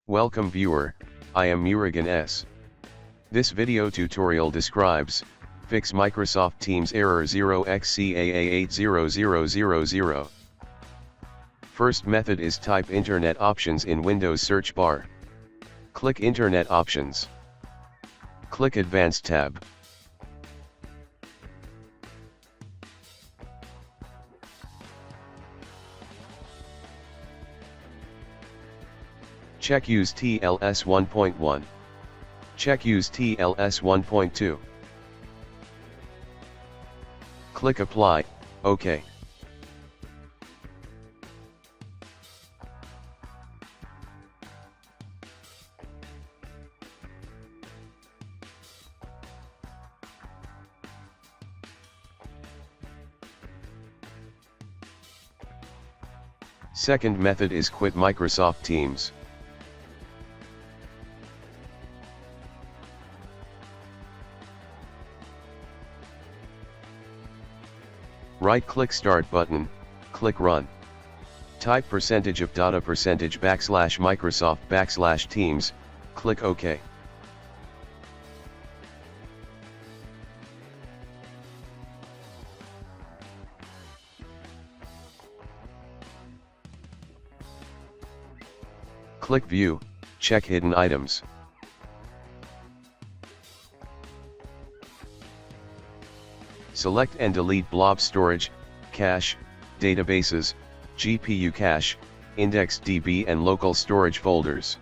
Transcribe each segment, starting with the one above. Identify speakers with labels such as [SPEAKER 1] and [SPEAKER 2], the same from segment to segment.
[SPEAKER 1] Welcome viewer, I am Murugan S. This video tutorial describes, fix Microsoft Teams error 0xcaa80000. First method is type Internet Options in Windows search bar. Click Internet Options. Click Advanced tab. Check Use TLS 1.1. Check Use TLS 1.2. Click Apply, OK. Second method is quit Microsoft Teams. Right-click Start button, click Run. Type percentage of data percentage backslash Microsoft backslash Teams, click OK. Click View, check Hidden Items. Select and delete blob storage, cache, databases, GPU cache, IndexedDB and local storage folders.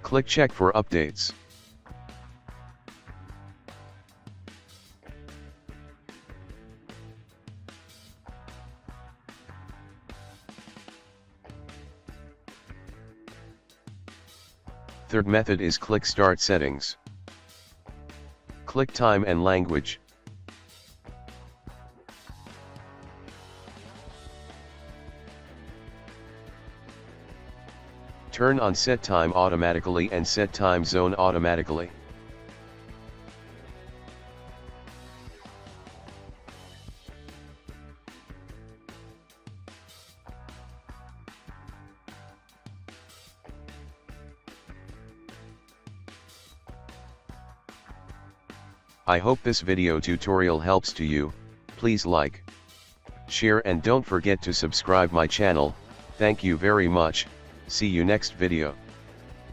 [SPEAKER 1] Click Check for updates. Third method is click Start Settings. Click Time and Language. Turn on Set Time Automatically and Set Time Zone Automatically. I hope this video tutorial helps to you. Please like, share and don't forget to subscribe my channel. Thank you very much. See you next video.